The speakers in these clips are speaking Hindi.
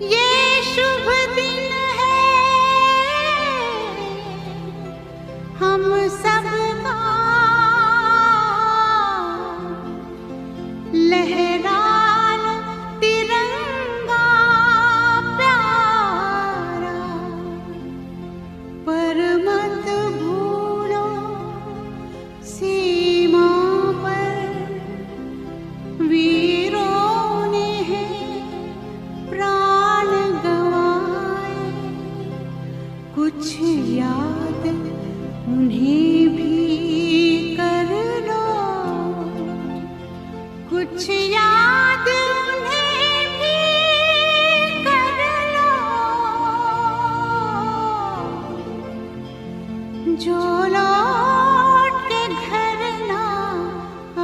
ये शुभ दिन है हम सबका, लहरा लो तिरंगा प्यारा, पर मत भूलो सीमा पर वीरों ने है प्राण गंवाए। कुछ याद उन्हें भी कर लो, कुछ याद उन्हें भी कर लो, जो लौट के घर ना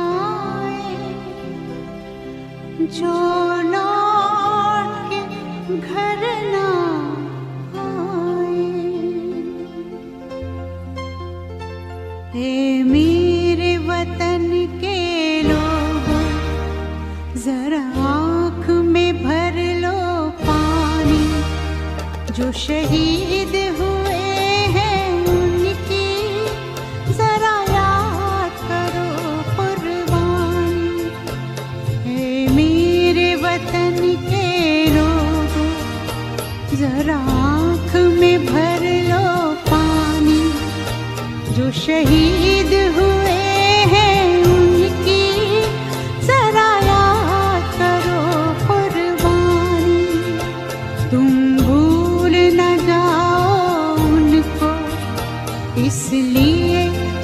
आए, जो लौट के घर ना आए। हे मेरे वतन के लोगों, जरा आँख में भर लो पानी, जो शहीद हुए हैं उनकी जरा याद करो कुर्बानी। हे मेरे वतन के लोगों, जरा आँख में भर लो पानी, जो शहीद हुए हैं उनकी जरा याद करो कुर्बानी। तुम भूल न जाओ उनको, इसलिए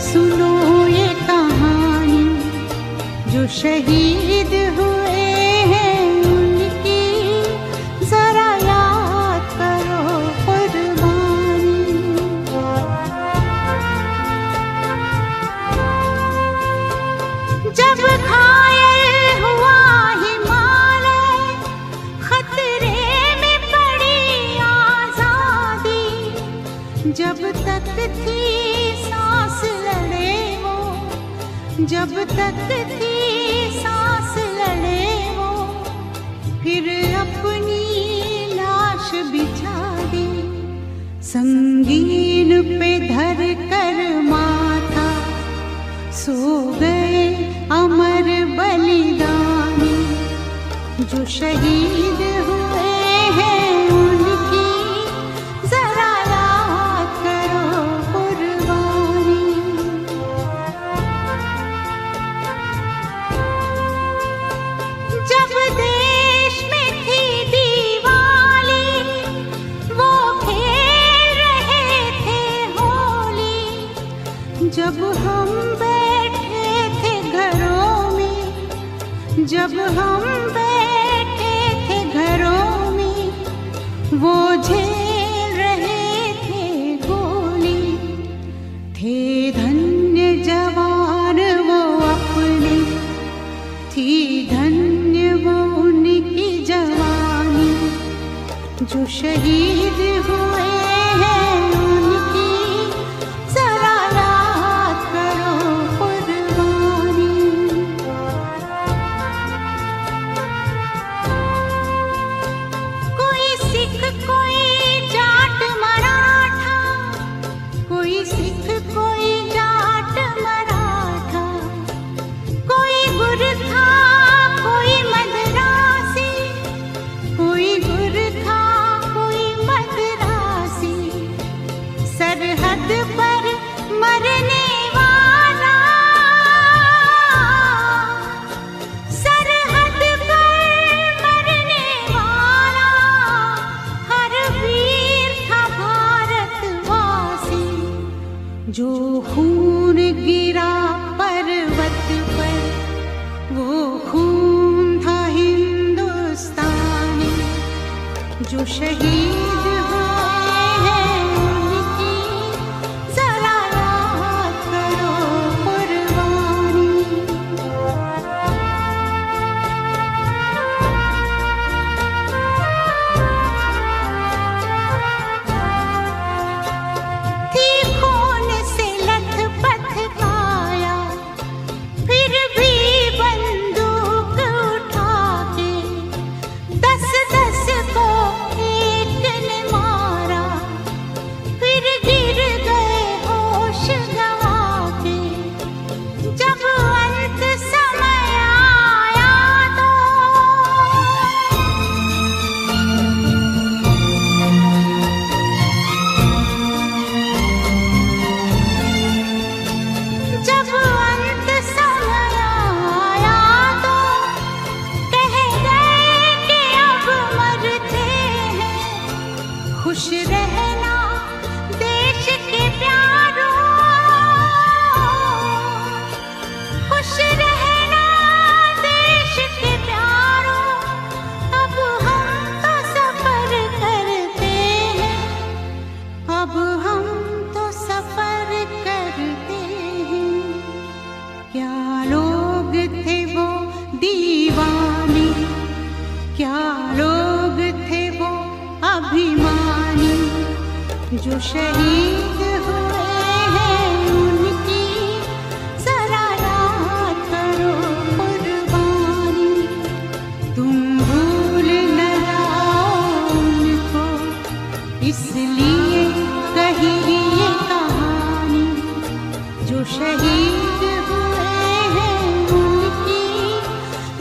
सुनो ये कहानी, जो शहीद हुए हैं उनकी जरा याद करो कुर्बानी। जब घायल हुआ हिमालय, खतरे में पड़ी आजादी, जब तक थी सांस लड़े वो, जब तक थी सांस लड़े वो, फिर अपनी लाश बिछा दी, संगीन पे धर कर माथा, सो गए अमर बलिदानी, जो शहीद हुए हैं उनकी जरा याद करो कुर्बानी। जब देश में थी दिवाली, वो खेल रहे थे होली, जब हम बैठे थे घरों में, जब हम बैठे थे घरों में, वो झेल रहे थे गोली। थे धन्य जवान वो अपने, थी धन्य वो उनकी जवानी, जो शहीद हुए हैं उनकी जरा याद करो कुर्बानी। कोई सिख कोई जाट मराठा, कोई सिख कोई जाट मराठा, कोई गुरखा कोई मद्रासी, कोई गुरखा कोई मद्रासी, सरहद पर मरने वाला, सरहद पर मरने वाला, हर वीर था भारतवासी, जो खून गिरा पर्वत पर, वो खून था हिंदुस्तानी, जो शहीद हुए हैं उनकी जरा याद करो कुर्बानी। थी खून से लथपथ काया, फिर भी बंदूक उठा के 10-10 को खुश रहना देश के प्यारों, खुश रहना देश के प्यारों। अब हम तो सफर करते हैं, अब हम तो सफर करते हैं। क्या लोग थे वो दीवाने, क्या लोग थे वो अभिमानी, जो शहीद हुए हैं उनकी जरा याद करो कुर्बानी। तुम भूल न जाओ उनको, इसलिए कही ये कहानी, जो शहीद हुए हैं उनकी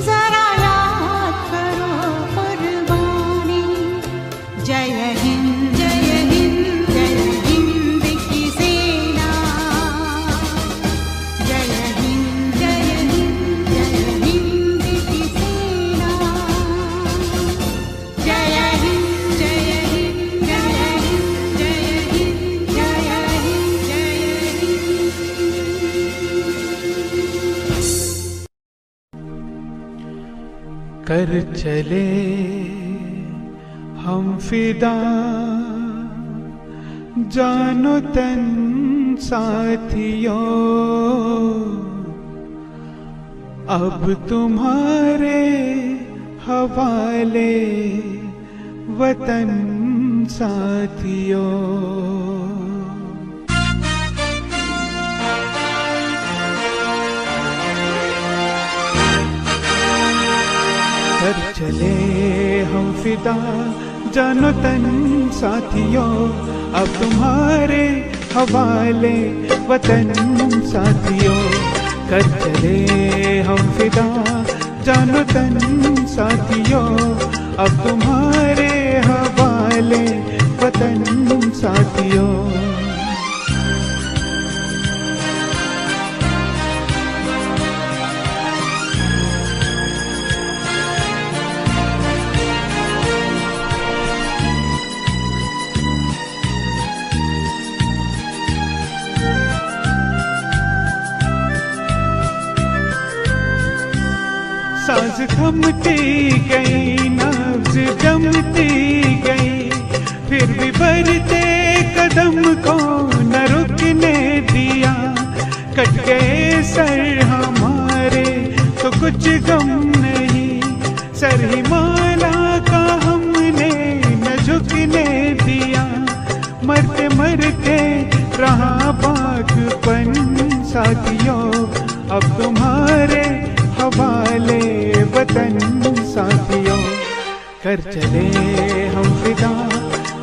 जरा याद करो कुर्बानी। जय हिंद जय हिंद जय हिंद की सेना, जय हिंद जय हिंद जय हिंद की सेना, जय हिंद जय हिंद जय हिंद जय हिंद जय हिंद जय हिंद। कर चले हम फिदा जानो तन साथियों, अब तुम्हारे हवाले वतन साथियों। कर चले हम फिदा जानो तन साथियों, अब तुम्हारे हवाले वतन साथियों। कर चले हम फिदा जानो तन साथियों, अब तुम्हारे हवाले वतन साथियों। सांस थमती गई, नब्ज जमती गई, फिर भी बढ़ते कदम को न रुकने दिया। कट गए सर हमारे तो कुछ गम नहीं, सर हिमालय का हमने न झुकने दिया। मरते मरते रहा बागपन साथियों, अब तुम्हारे हवाले वतन साथियों। कर चले हम फिदा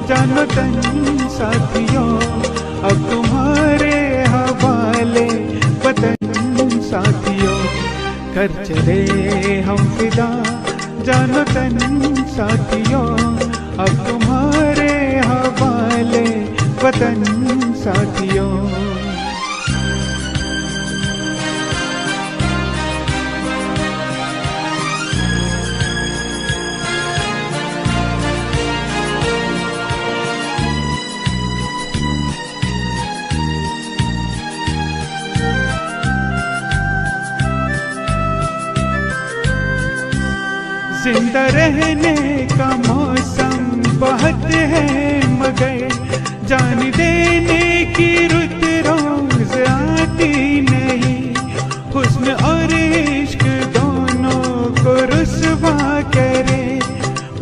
जानो तन साथियों, अब तुम्हारे हवाले वतन साथियों। कर चले हम फिदा जानो तन साथियों, अब तुम्हारे हवाले वतन साथियों। जिंदा रहने का मौसम बहुत है, मगर जान देने की रुत रोज आती नहीं। हुस्न और इश्क दोनों को रुसवा करे,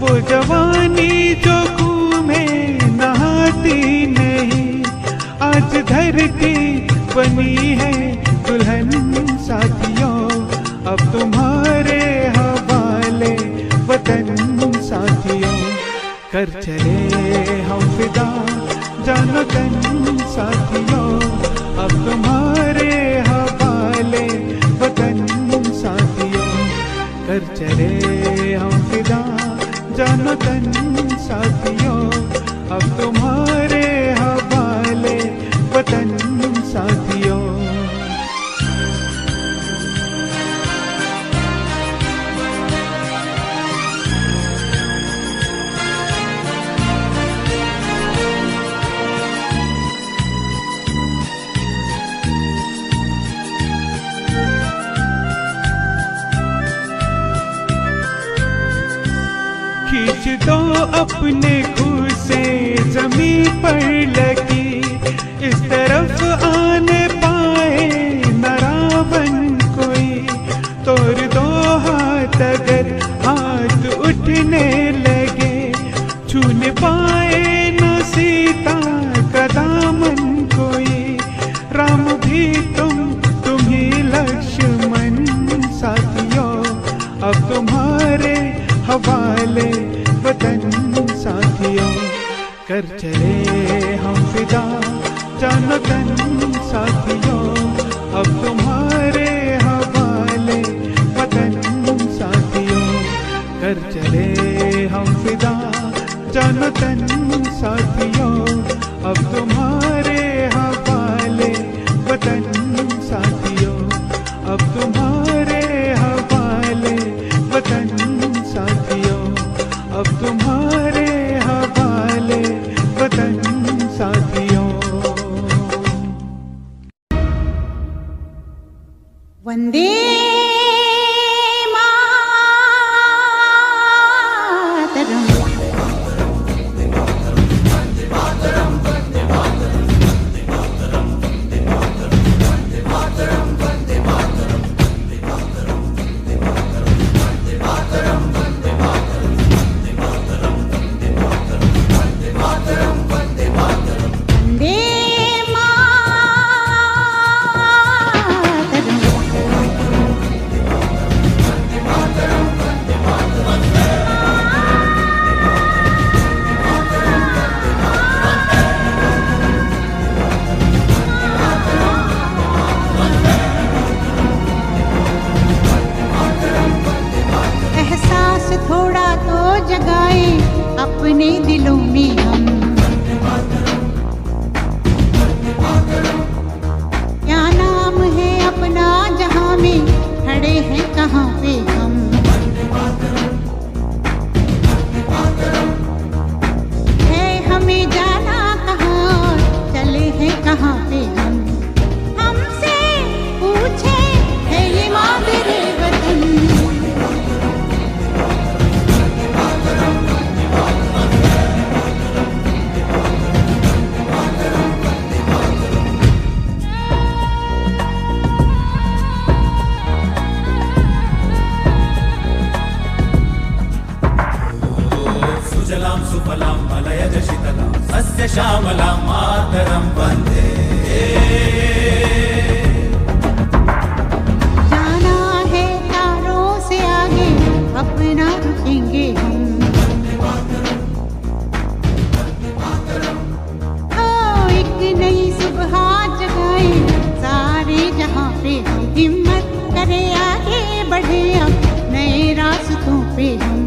वो जवानी जो खून में नहाती नहीं। आज धरती बनी है दुल्हन साथियों, अब तुम्हारे हवाले वतन साथियों। कर चले हम फिदा जानो तन साथियों, अब तुम्हारे हवाले वतन साथियों। कर चले हम फिदा जानो तन साथियों, अब तुम्हारे हवाले वतन साथियों। अपने खूह से जमी पर लगी, इस तरफ आने पाए न रावण कोई। तोड़ दो हाथ अगर हाथ उठने लगे, छूने पाए न सीता का दामन कोई। राम भी तुम ही लक्ष्मण साथियों, अब तुम्हारे हवाले वतन साथियों। कर चले हम फिदा जानो तन साथियों, अब तुम्हारे हवाले वतन साथियों। कर चले हम फिदा जानो तन साथियों, अब तुम्हारे हवाले वतन साथियों। अब तुम्हारे हवाले वतन साथियों, अब तुम्हारे हवाले वतन साथियों। वंदे अपने दिलों में हम, क्या नाम है अपना जहां में, खड़े हैं कहाँ पे हम। है हमें जाना कहाँ, चले हैं कहाँ पे हम। हमसे पूछे है ये मादरे वतन, सुफलां मलयज शीतलां सस्य श्यामलां मातरं वन्दे। जाना है तारों से आगे, अपना रुकेंगे हम। एक नई सुबह जगाए सारे जहां पे हम। हिम्मत करे आगे बढ़े अब नए रास्तों पे हम।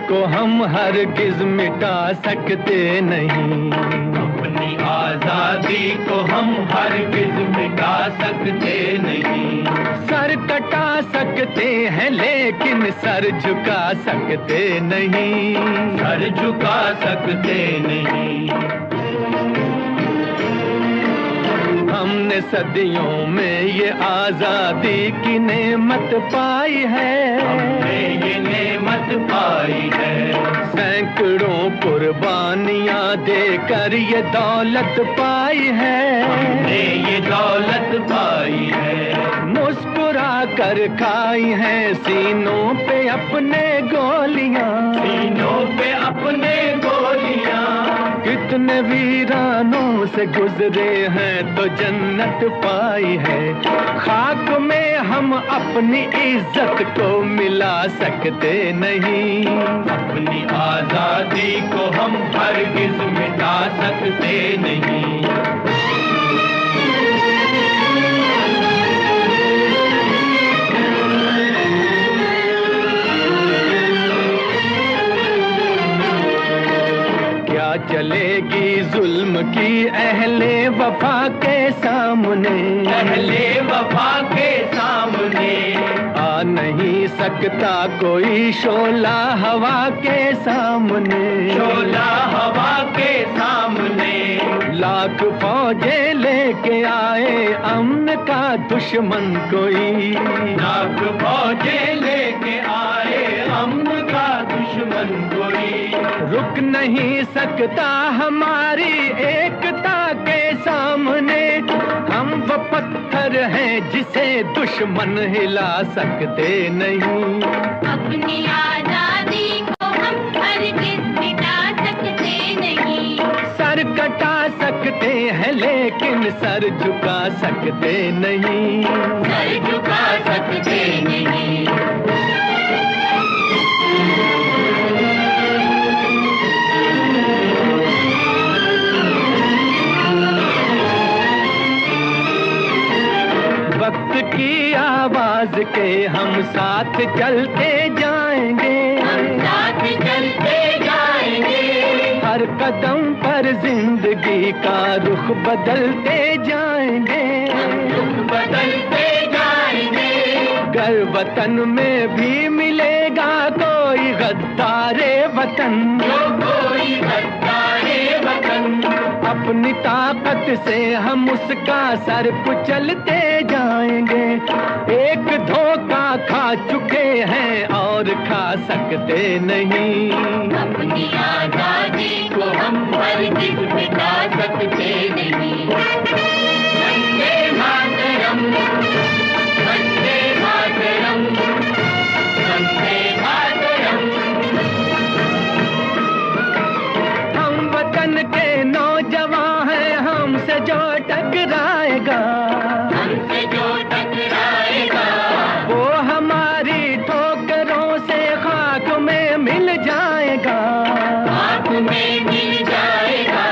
को हम हरगिज मिटा सकते नहीं, अपनी आजादी को हम हरगिज मिटा सकते नहीं। सर कटा सकते हैं लेकिन सर झुका सकते नहीं, सर झुका सकते नहीं। हमने सदियों में ये आजादी की नेमत पाई है, हमने ये नेमत पाई है। सैकड़ों कुर्बानियां देकर ये दौलत पाई है, हमने ये दौलत पाई है। मुस्कुरा कर खाई है सीनों पे अपने गोलियां, सीनों पे अपने गोलियां। कितने वीरानों से गुजरे हैं तो जन्नत पाई है। खाक में हम अपनी इज्जत को मिला सकते नहीं, अपनी आजादी को हम हरगिज मिटा सकते नहीं। चलेगी जुल्म की अहले वफा के सामने, अहले वफा के सामने। आ नहीं सकता कोई शोला हवा के सामने, शोला हवा के सामने। लाख फौजें लेके आए अमन का दुश्मन कोई, लाख फौजें लेके आए अमन का दुश्मन कोई। रुक नहीं सकता हमारी एकता के सामने, हम वो पत्थर हैं जिसे दुश्मन हिला सकते नहीं। अपनी आजादी को हम हरगिज मिटा सकते नहीं, सर कटा सकते हैं लेकिन सर झुका सकते नहीं, सर झुका सकते नहीं। वक्त की आवाज के हम साथ चलते जाएंगे, हम साथ चलते जाएंगे। हर कदम पर जिंदगी का रुख बदलते जाएंगे, रुख बदलते जाएंगे। गर वतन में भी मिलेगा कोई गद्दारे वतन, जो कोई गद्दारे वतन। अपनी ताकत से हम उसका सर कुचलते जाएंगे। एक धोखा खा चुके हैं और खा सकते नहीं, अपनी आजादी को हम हरगिज मिटा सकते नहीं। वंदे मातरम, वंदे मातरम, वंदे मातरम। हम वतन के नौजवान हैं, हमसे जो टकराएगा, हमसे जो टकराएगा, वो हमारी ठोकरों से खाक में मिल जाएगा, खाक में मिल जाएगा।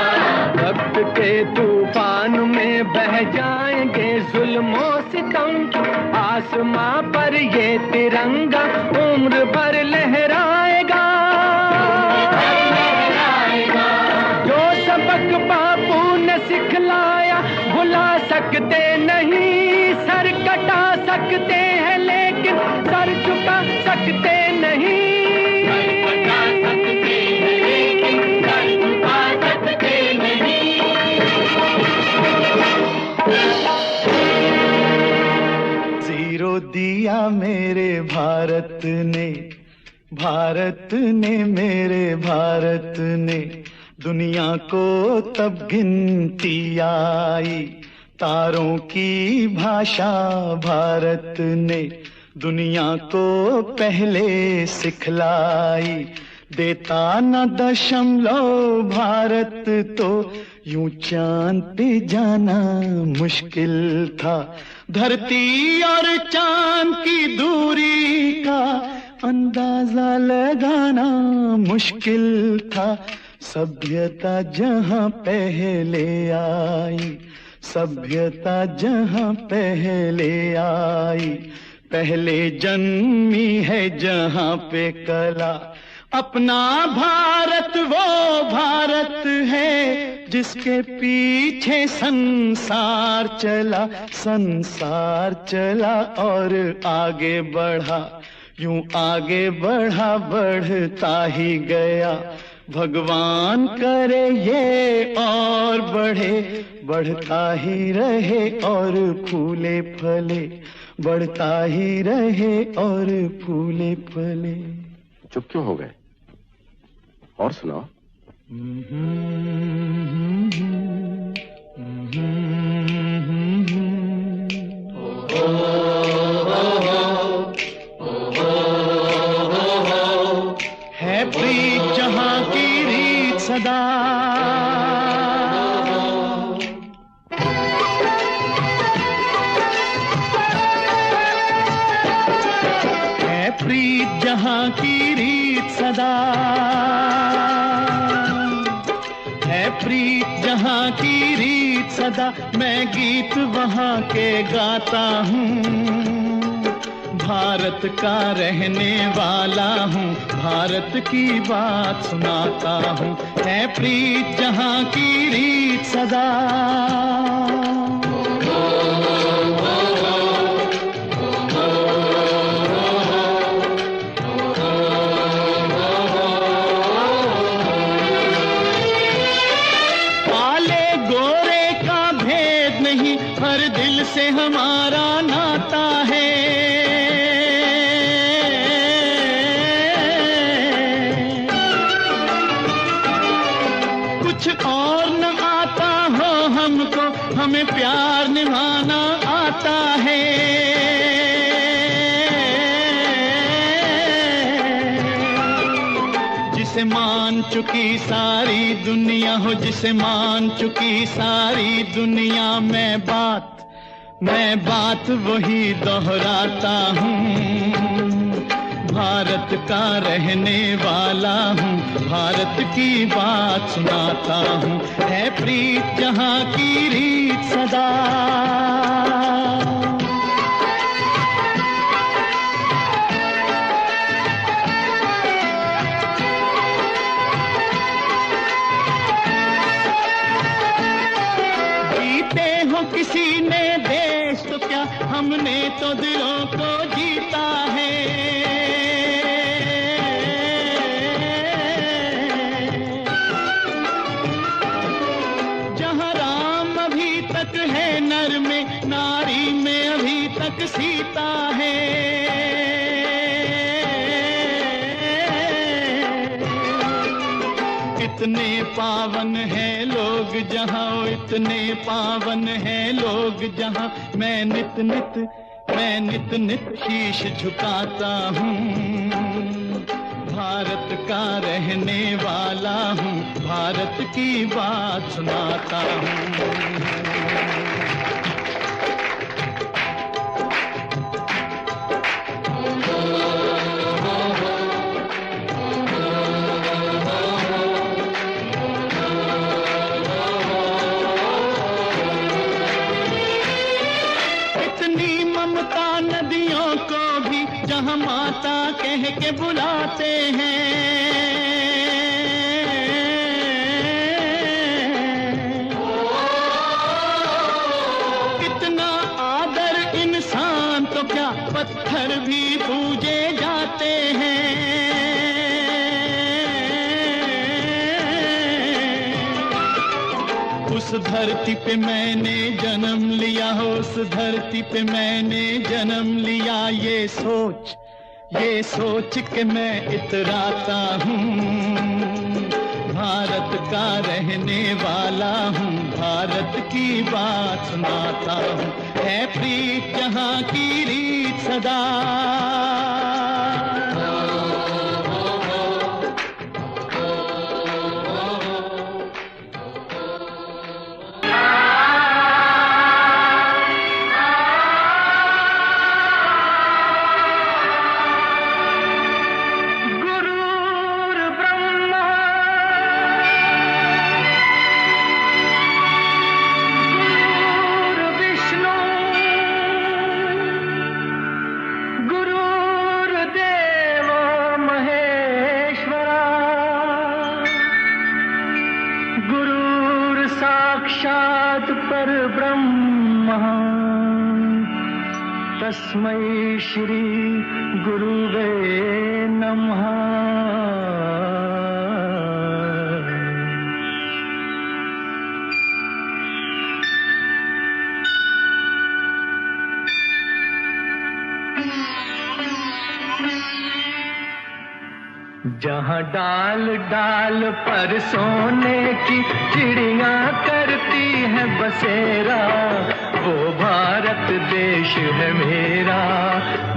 वक्त के तूफान में बह जाएंगे जुल्मों सितम, आसमां पर ये तिरंगा उम्र भर लहराएगा। जो सबक बापू ने सिखलाया भुला सकते नहीं, सर कटा सकते हैं लेकिन सर झुका सकते नहीं। जीरो दिया मेरे भारत ने, भारत ने मेरे भारत ने, दुनिया को तब गिनती आई, तारों की भाषा भारत ने दुनिया को पहले सिखलाई। देता न दशमलव भारत तो यूं चांद पे जाना मुश्किल था, धरती और चांद की दूरी का अंदाजा लगाना मुश्किल था। सभ्यता जहां पहले आई, सभ्यता जहां पहले आई, पहले जन्मी है जहां पे कला, अपना भारत वो भारत है जिसके पीछे संसार चला और आगे बढ़ा, यूं आगे बढ़ा बढ़ता ही गया। भगवान करे ये और बढ़े, बढ़ता ही रहे और फूले फले, बढ़ता ही रहे और फूले फले। चुप क्यों हो गए? और सुनाओ। है प्रीत जहां की रीत सदा, है प्रीत जहां की रीत सदा, है प्रीत जहां की रीत सदा। मैं गीत वहां के गाता हूँ, भारत का रहने वाला हूँ, भारत की बात सुनाता हूँ। है प्रीत जहां की रीत सदा। काले गोरे का भेद नहीं, हर दिल से हमारा नाता है। और न आता हो हमको, हमें प्यार निभाना आता है। जिसे मान चुकी सारी दुनिया हो, जिसे मान चुकी सारी दुनिया, मैं बात वही दोहराता हूँ। भारत का रहने वाला हूँ, भारत की बात सुनाता हूँ। है प्रीत जहां की रीत सदा। जीते हो किसी ने देश तो क्या, हमने तो दिलों को जीता है। है नर में, नारी में अभी तक सीता है। इतने पावन हैं लोग जहां, इतने पावन हैं लोग जहां, मैं नित नित शीश झुकाता हूँ। भारत का रहने वाला हूँ, भारत की बात सुनाता हूँ। नदियों को भी जहां माता कह के बुलाते हैं। कितना आदर इंसान तो क्या, पत्थर भी पूजे जाते हैं। उस धरती पे मैंने जन्म लिया हो, उस धरती पे मैंने जन्म लिया। ये सोच के मैं इतराता हूँ। भारत का रहने वाला हूँ, भारत की बात सुनाता हूँ। है प्रीत जहां की रीत सदा। साक्षात् परब्रह्म तस्मै श्री गुरुवे नमः। जहाँ डाल डाल पर सोने की चिड़िया करती है बसेरा, वो भारत देश है मेरा,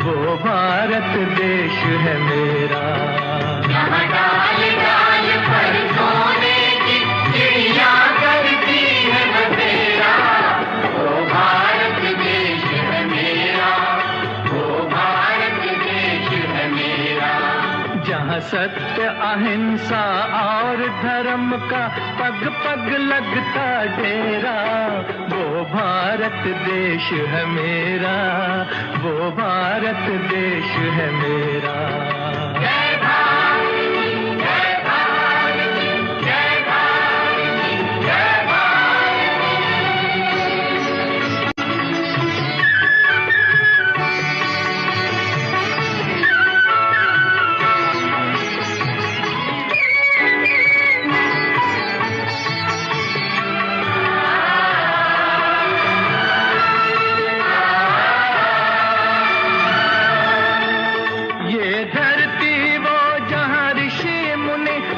वो भारत देश है मेरा। जहाँ डाल डाल पर सोने की चिड़िया करती है बसेरा, वो भारत देश है मेरा, वो भारत देश है मेरा। जहाँ सत्य अहिंसा और धर्म का पग पग लगता डेरा, वो भारत देश है मेरा, वो भारत देश है मेरा। जय भारत, जय भारत, जय भारत, जय भारत।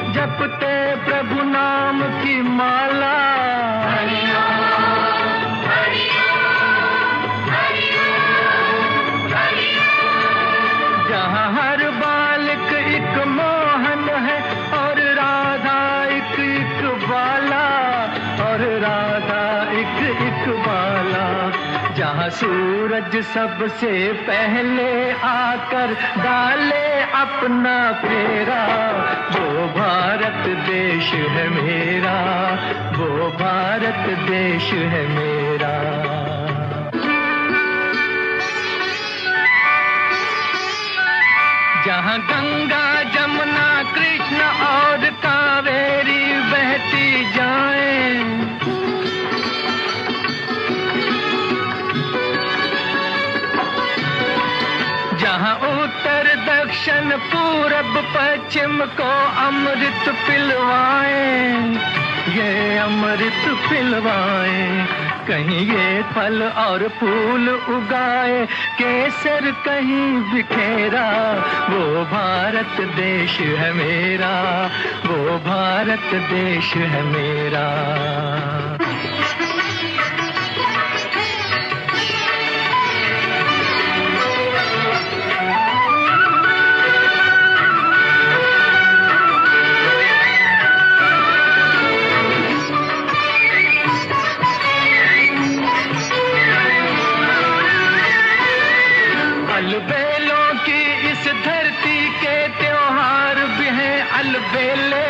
जपते प्रभु नाम की माला, जहाँ हर बालक एक मोहन है और राधा एक बाला, और राधा एक बाला। जहाँ सूरज सबसे पहले आकर डाले अपना फेरा, वो भारत देश है मेरा, वो भारत देश है मेरा। जहाँ गंगा जमुना कृष्ण और कावेरी बहती जाएं, जहाँ उत्तर दक्षिण पूरब पश्चिम को अमृत पिलवाएं, ये अमृत पिलवाएं। कहीं ये फल और फूल उगाए, केसर कहीं बिखेरा, वो भारत देश है मेरा, वो भारत देश है मेरा। अलबेलों की इस धरती के त्योहार भी हैं अलबेले,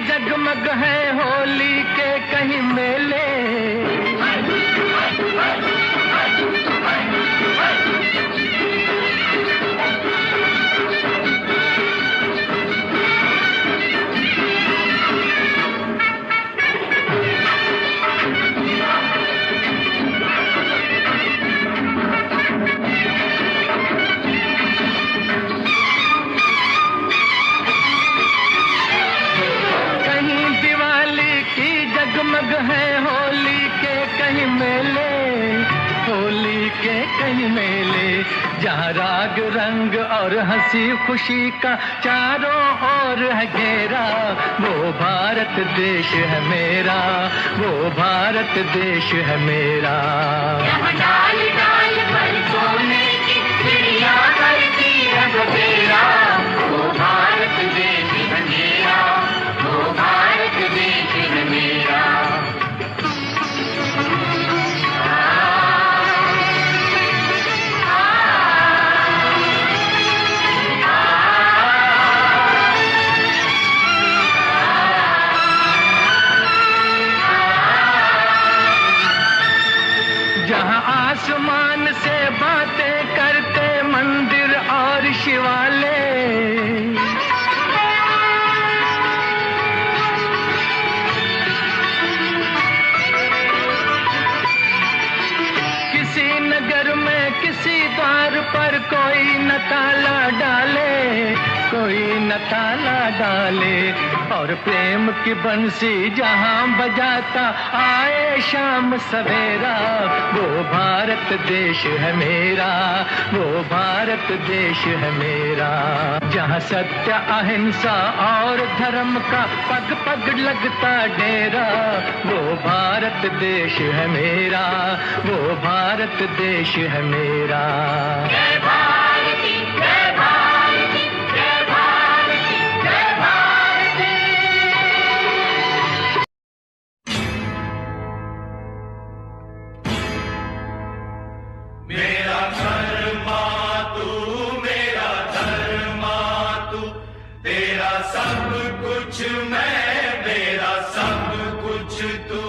जगमग है होली के कहीं मेले, जगमग है होली के कहीं मेले, होली के कहीं मेले। जहाँ राग रंग और हंसी खुशी का चारों ओर है घेरा, वो भारत देश है मेरा, वो भारत देश है मेरा। जहाँ डाल डाल पर सोने की चिड़िया करती है बसेरा, वो भारत देश है मेरा, वो भारत देश है मेरा। आसमान से बातें करते मंदिर और शिवालय। किसी नगर में किसी द्वार पर कोई न ताला डाले, कोई न ताला डाले, और प्रेम की बंसी जहां बजाता आए शाम सवेरा। वो भारत देश है मेरा, वो भारत देश है मेरा, जहां सत्य अहिंसा और धर्म का पग पग लगता डेरा। वो भारत देश है मेरा, वो भारत देश है मेरा। जय भारती, जय भारती, जय भारती, जय भारती। मेरा धर्मा तू, मेरा धर्मा तू, तेरा सब कुछ मैं, मेरा सब कुछ तू।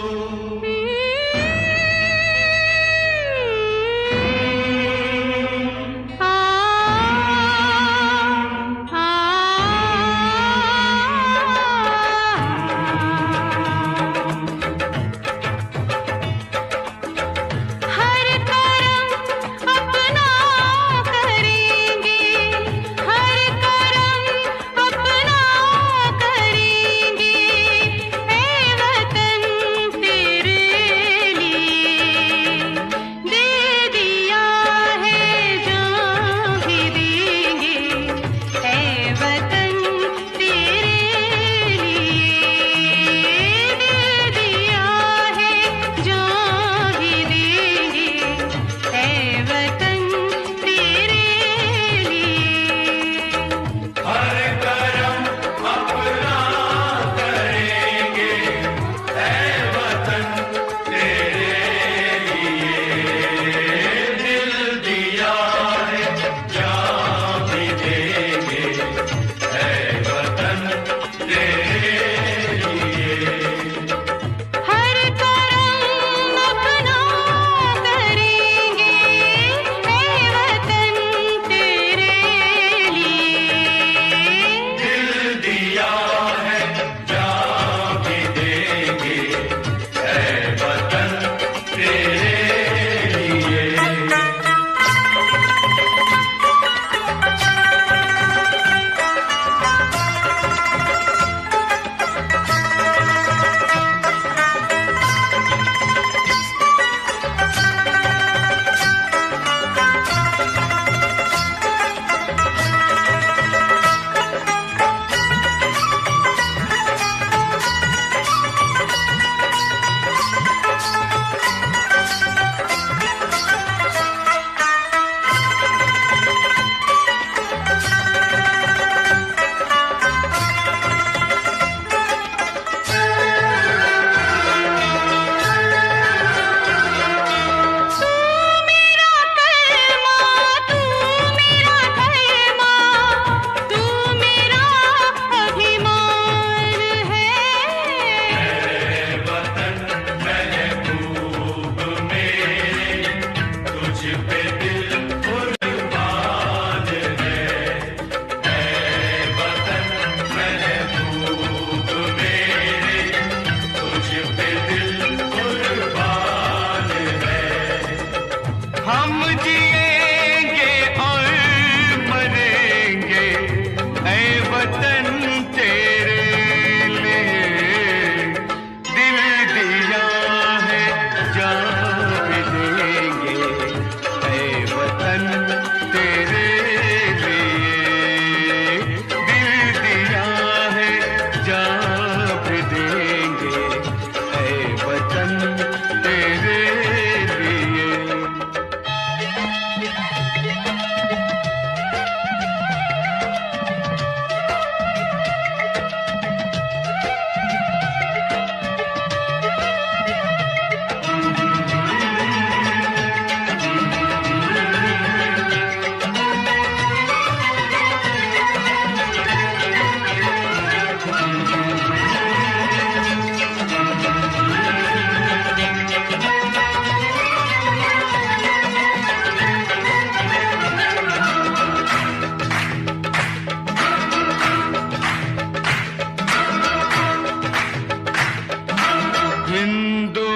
हिंदू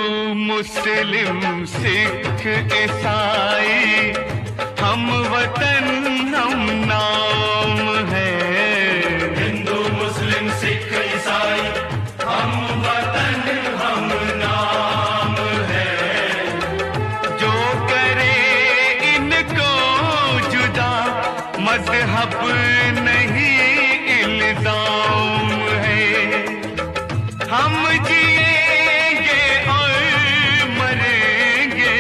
मुस्लिम सिख ईसाई हम वतन हम नाम है। हिंदू मुस्लिम सिख ईसाई हम वतन हम नाम है। जो करे इनको जुदा मजहब नहीं इल्जाम है। हम जिएंगे और मरेंगे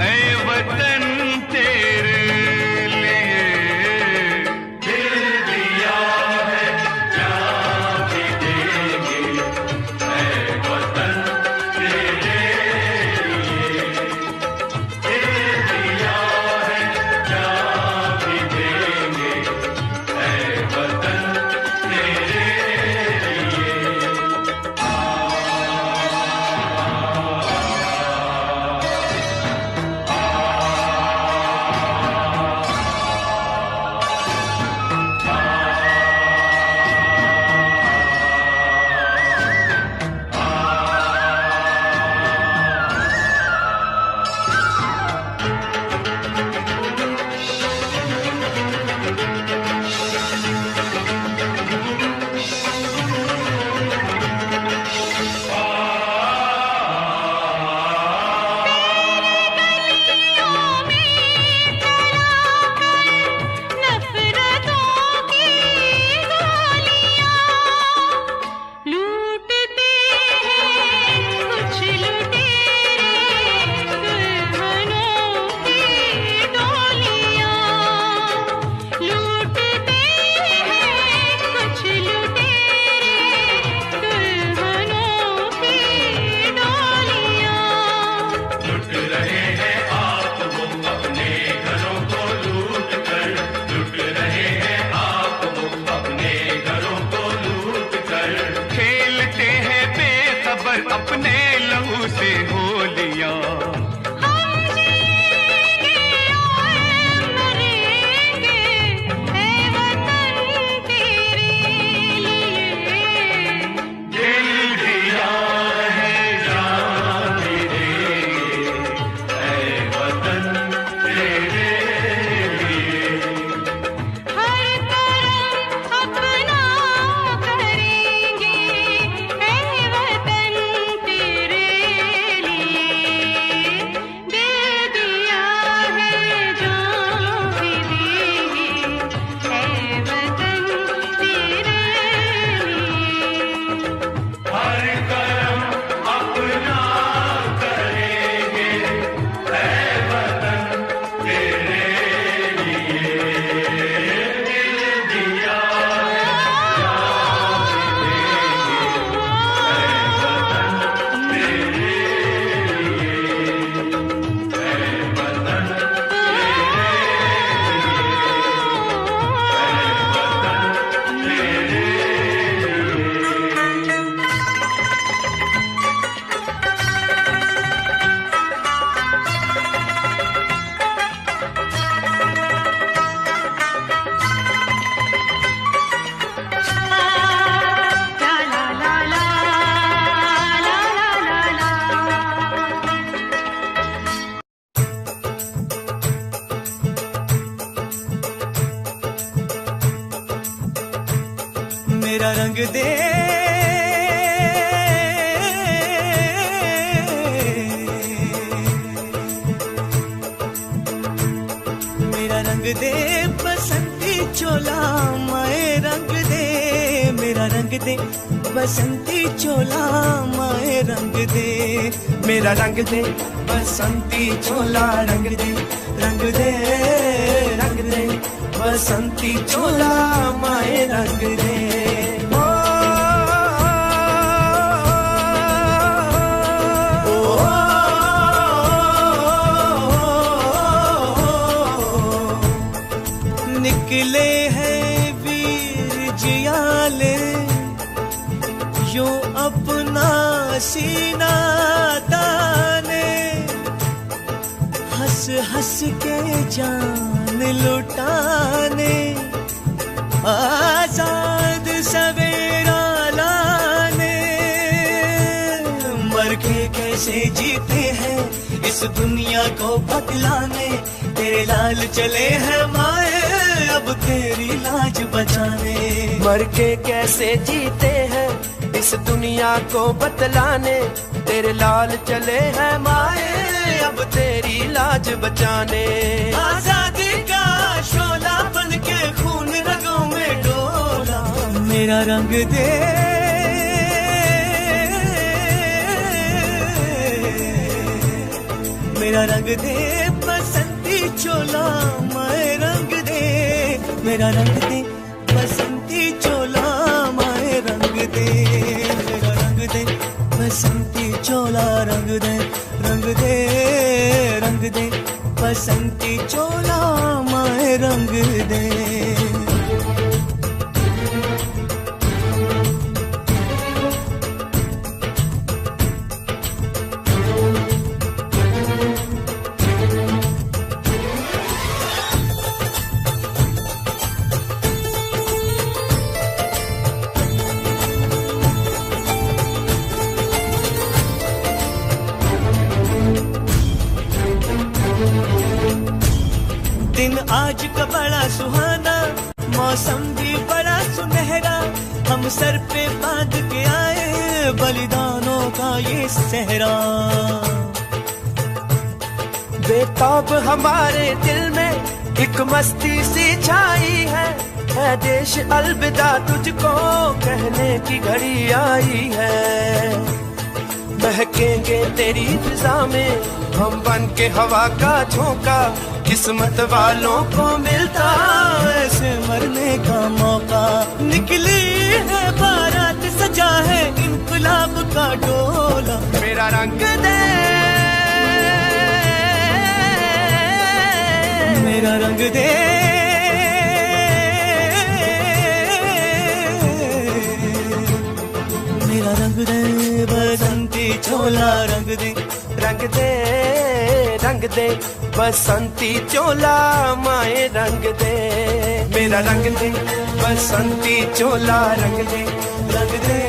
ऐ वतन तेरे लिए। दिल दिया है जान भी देंगे ऐ वतन तेरे लिए। दिल दिया है जान भी देंगे ऐ वतन तेरे लिए। अपने लहू से होलियां हम जिएंगे और मरेंगे ऐ वतन तेरे लिए। दिल दिया है जान भी देंगे ऐ वतन तेरे लिए। हर करम अपना करेंगे ऐ वतन तेरे लिए। दिल दिया है जान भी देंगे ऐ वतन तेरे लिए। हर करम अपना करेंगे ऐ वतन तेरे लिए। दिल दिया है जान भी देंगे ऐ वतन तेरे लिए। ऐ वतन ला ला ला ला ला ला ला। मेरा रंग दे मेरा रंग दे बसंती चोला माए रंग दे। मेरा रंग दे बसंती चोला माए रंग दे। मेरा रंग दे बसंती चोला रंग दे रंग दे रंग दे बसंती चोला माए रंग दे। निकले हैं वीर जियाले यो अपना सीना ताने। हंस हंस के जान लुटाने आजाद सवेरा लाने। मर के कैसे जीते हैं इस दुनिया को बदलाने, तेरे लाल चले हैं माए अब तेरी लाज बचाने। मर के कैसे जीते हैं इस दुनिया को बतलाने, तेरे लाल चले हैं माए अब तेरी लाज बचाने। आजादी का शोला बन के खून रगों में डोला, मेरा रंग दे मेरा रंग दे बसंती चोला, माए रंग दे मेरा रंग दे बसंती चोला, माए रंग दे मेरा रंग दे बसंती चोला, रंग दे रंग दे रंग दे बसंती चोला, माए रंग दे। दिन आज का बड़ा सुहाना, मौसम भी बड़ा सुनहरा, हम सर पे बांध के आए बलिदानों का ये सहरा। बेताब हमारे दिल में एक मस्ती सी छाई है देश अलविदा तुझको कहने की घड़ी आई है। महकेंगे तेरी फिजा में हम बन के हवा का झोंका, किस्मत वालों को मिलता ऐसे मरने का मौका। निकली है बारात, सजा है इनकलाब का डोला, मेरा रंग दे मेरा रंग दे मेरा रंग दे बसंती चोला, रंग दे रंग दे रंग दे बसंती चोला, माए रंग दे मेरा रंग दे बसंती चोला, रंग दे रंग दे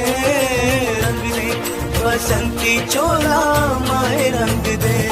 रंग दे बसंती चोला, माए रंग दे।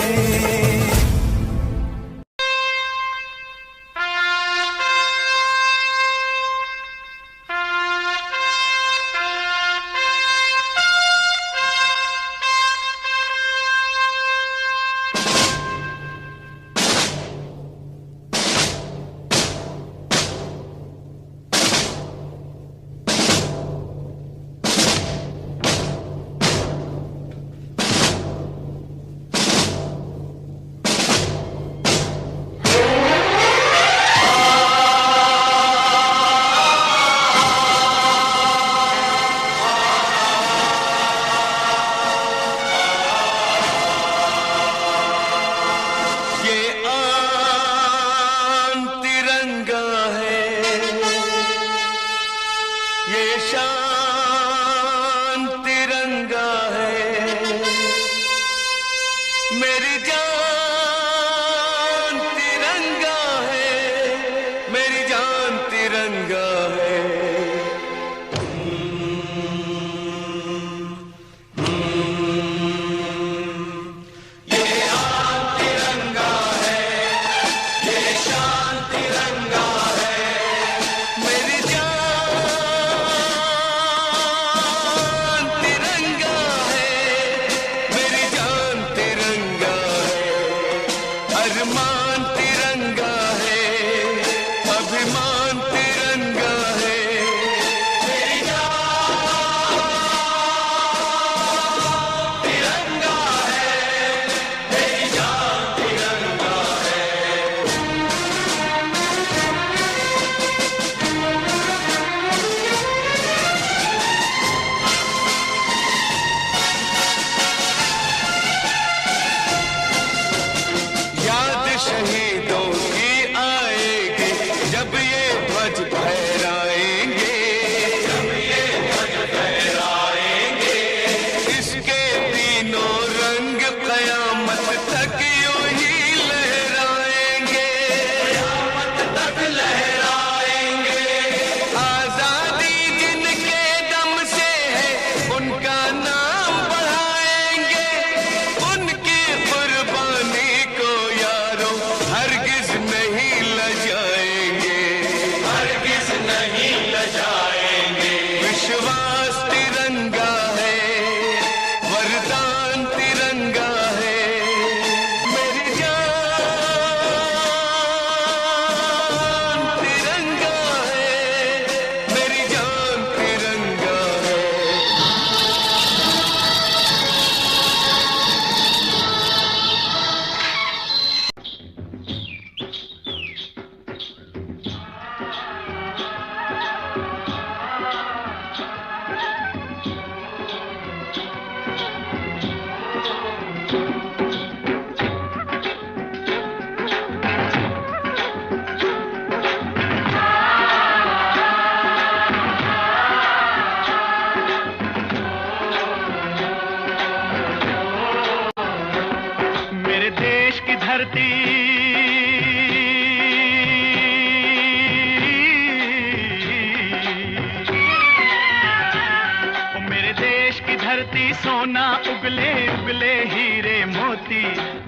सोना उगले उगले हीरे मोती,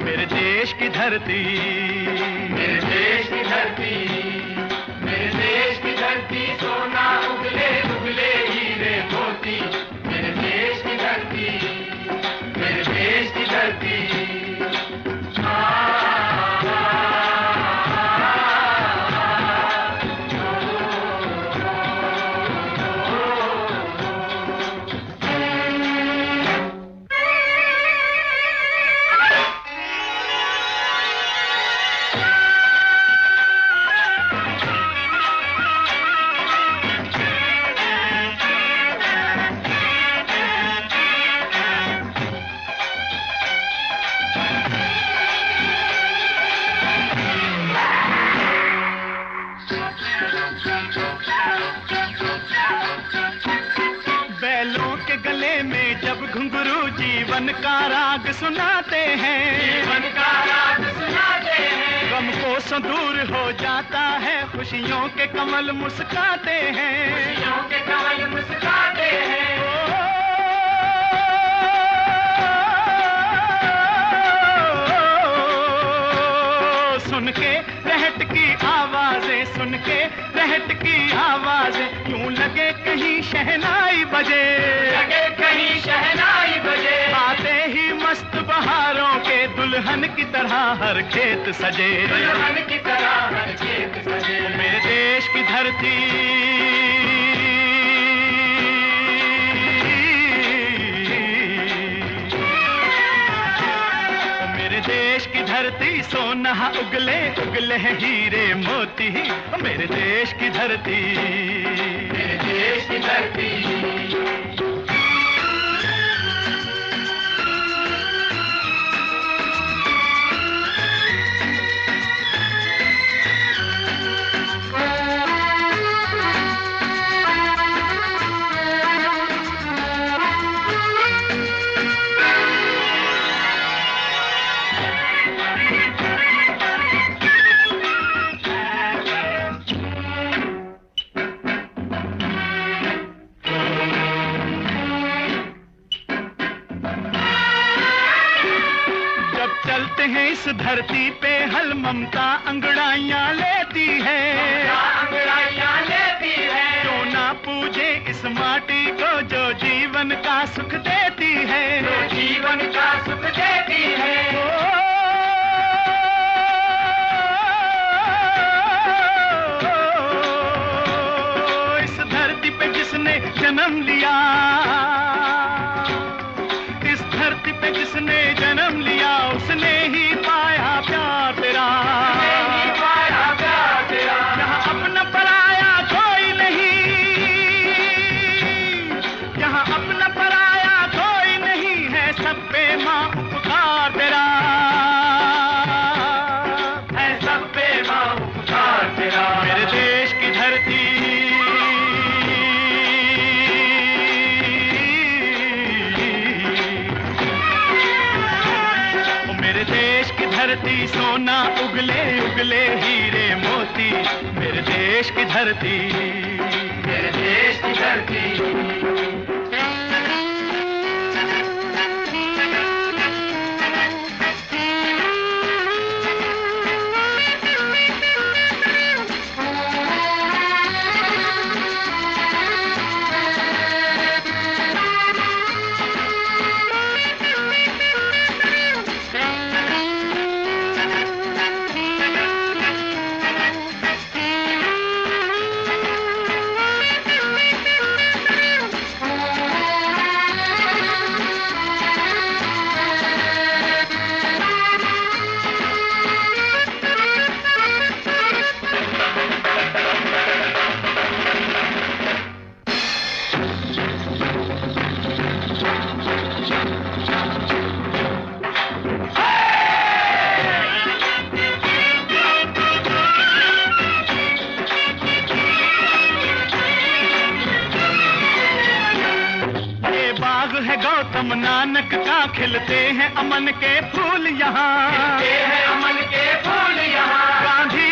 मेरे देश की धरती, मेरे देश की धरती, मेरे देश की धरती, सोना उगले उगले हीरे मोती, मेरे देश की धरती, मेरे देश की धरती। जीवन का राग सुनाते हैं, जीवन का राग सुनाते हैं, गम को दूर हो जाता है, खुशियों के कमल मुस्काते हैं, खुशियों के कमल मुस्काते हैं। सुन के रहट की आवाजें, सुन के रहट की आवाजें, यूं लगे कहीं शहनाई बजे, लगे कहीं शहनाई बजे। आते ही मस्त बहारों के दुल्हन की तरह हर खेत सजे, दुल्हन की तरह हर खेत सजे। मेरे देश की धरती, मेरे देश की धरती, सोना उगले उगले हीरे मोती, मेरे देश की धरती, मेरे देश की धरती। इस धरती पे हल ममता अंगड़ाइयाँ लेती है, अंगड़ाइयाँ लेती है। क्यों ना पूजे इस माटी को जो जीवन का सुख देती है, जो जीवन का सुख देती है। इस धरती पे जिसने जन्म लिया, इस धरती पे जिसने जन्म लिया, उसने ही पाया प्यार तेरा, पाया प्यार तेरा। यहाँ अपना पराया कोई नहीं, यहाँ अपना पराया कोई नहीं है, सब पे माँ उपकार तेरा, है सब पे माँ उपकार तेरा। मेरे देश की धरती, धरती, सोना उगले उगले हीरे मोती, मेरे देश की धरती, मेरे देश की धरती। खिलते हैं अमन के फूल यहाँ, खिलते हैं अमन के फूल यहाँ। गांधी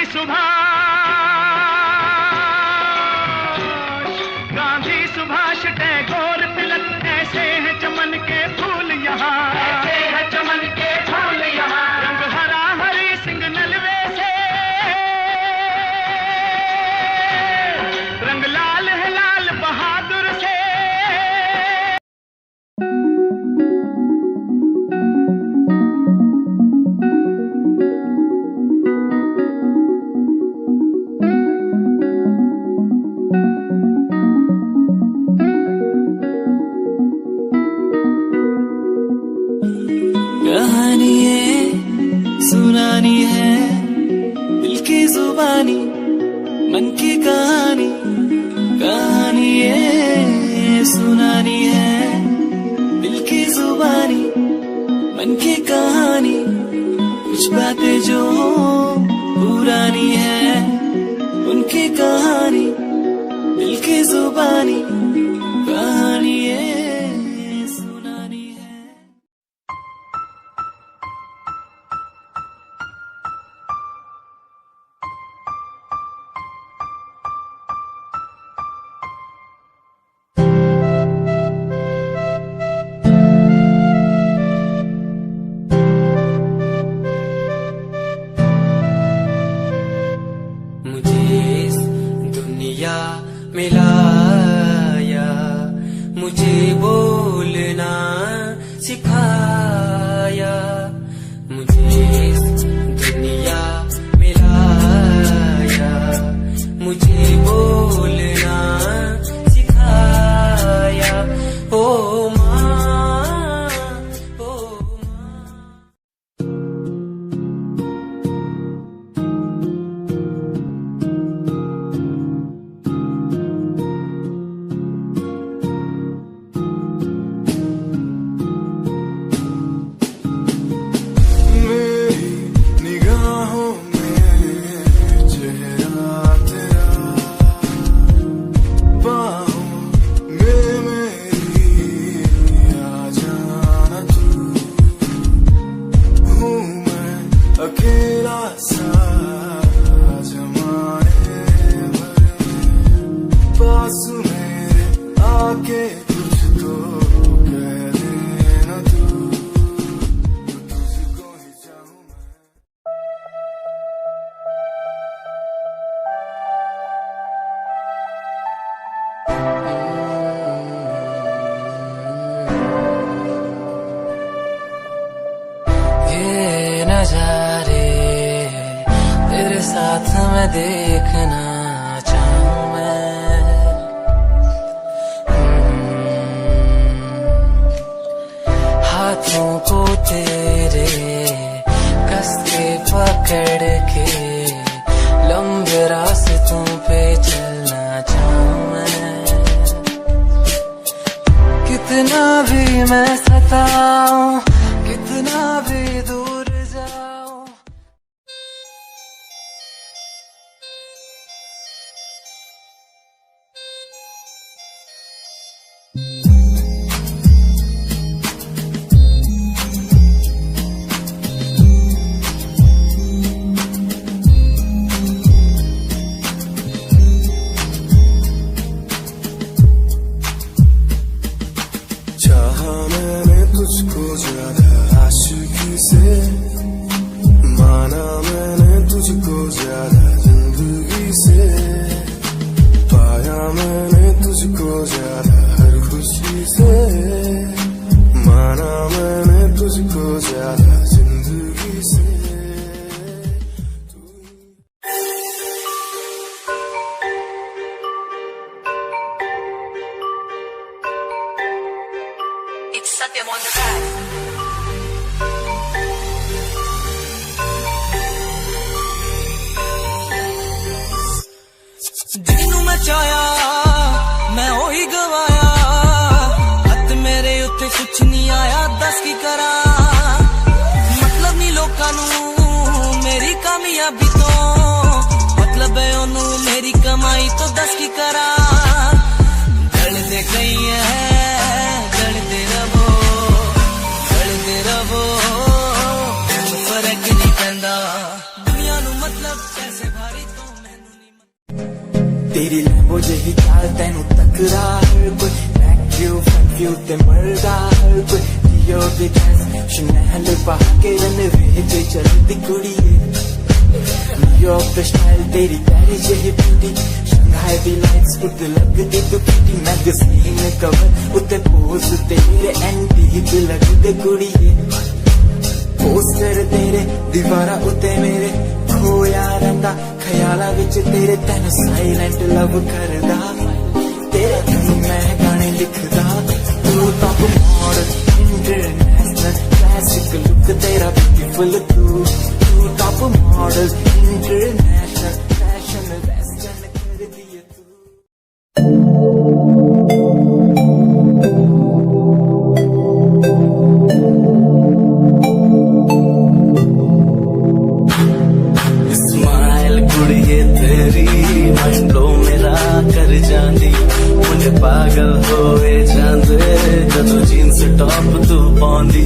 सुभाष टैगोर तिलक, ऐसे हैं चमन के फूल यहाँ, ऐसे हैं चमन के फूल यहाँ। रंग हरा हरी सिंह नलवे से, रंग लाल है लाल बहादुर से। कहानी है सुनानी है, दिल की जुबानी मन की कहानी। कहानी है सुनानी है, दिल की जुबानी मन की कहानी। कुछ बातें जो पुरानी है उनकी कहानी, दिल की जुबानी। कहानी है सुनानी है। मिलाया, मुझे बोलना सिखाया, मुझे दुनिया मिलाया, मुझे बोलना सिखाया। ओ माँ, ओ माँ। अकेला सा जमाने भर पास मेरे आके कुछ तो कह देना तू, तुझको ही चाहूं मैं। ये नजारे तेरे साथ मैं देखना चाहूं मैं। हाथों को तेरे कस के पकड़ के लंबे रास्तों पे चलना चाहूं मैं। कितना भी मैं सताऊं, कितना भी दूर जाऊं। चाहा मैंने तुझको ज्यादा आशिकी से, माना मैंने तुझको ज्यादा जिंदगी से, पाया मैंने तुझको ज्यादा हर खुशी से, माना मैंने तुझको ज्यादा जिंदगी से। It's Satyam on the track. Jinnu मचाया मैं ओही गवाया, हथ मेरे उत्ते कुछ नहीं आया, दस की करा। मतलब नहीं लोकां नू मेरी कामयाबी तो, मतलब है ओनू मेरी कमाई तो, दस की करा। जलते गई है जलते रहो, जलते तेनू तकदा हर कोई बैक व्यू फ्रंट व्यू ते मरदा हर कोई Dior दी ड्रेस Chanel पा के रनवे ते चलदी कुड़िए न्यूयॉर्क दा स्टाइल तेरी पेरिस जेही ब्यूटी शंघाई दी लाइट्स उत्ते लगदी तू किटी मैगज़ीन कवर उत्ते पोज तेरे एंटीक लगदे कुड़िए पोस्टर तेरे दीवारा उत्ते मेरे खोया रंदा ख्याला विच तेरे तेन साइलेंट लव करदा तेरे मैं गाने लिखदा तू top model international classic look तेरा ब्यूटीफुल तू top model international fashion western कर दिए पागल होए जांदे जदों जीन्स टॉप तू पाउंदी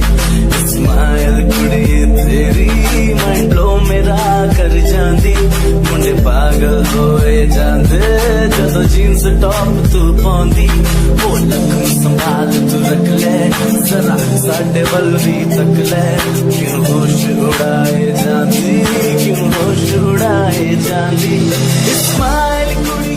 स्माइल कुड़ी तेरी माइंड ब्लो मेरा कर जांदी मुंडे पागल होए जांदे जदों जीन्स टॉप तू पाउंदी ओ लखन संभाल तू रख ले जरा साडे वल भी तक ले क्यों होश उड़ाए जांदी क्यों होश उड़ाए जांदी स्माइल कुड़ी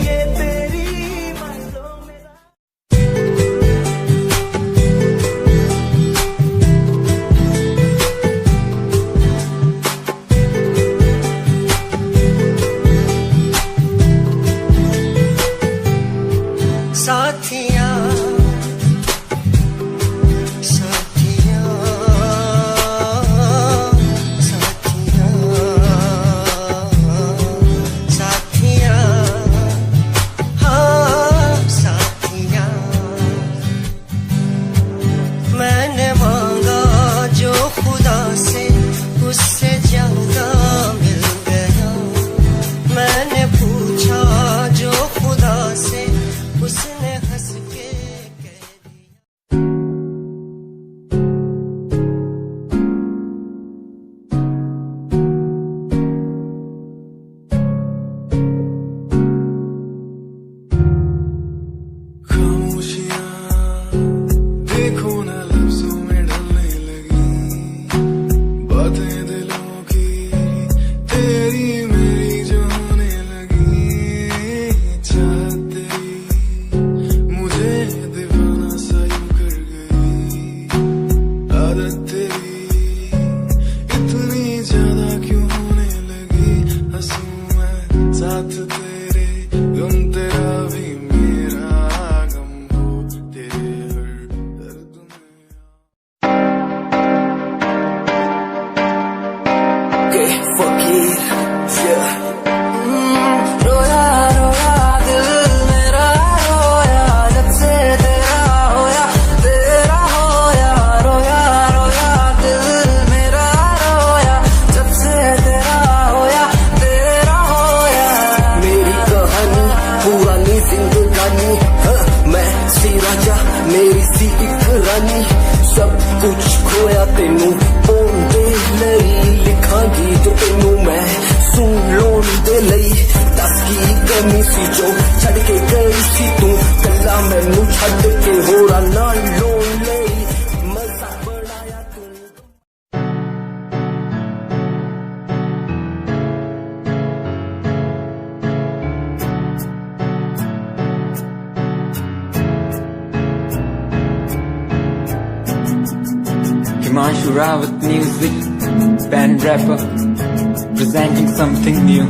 मेरी सी एक रानी सब कुछ खोया तेनू पोंदे लई लिखांगी जो तेनू मैं सुन लोन दे लई दस की कमी सी जो छड़ के गई सी तू कला मैनू छड़ के होरा नाल लोन लई मजा बनाया तू Himanshu Rawat music, band rapper, presenting something new.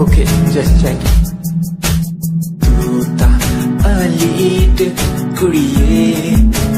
Okay, just check it. Tu ta a lead, kudiye.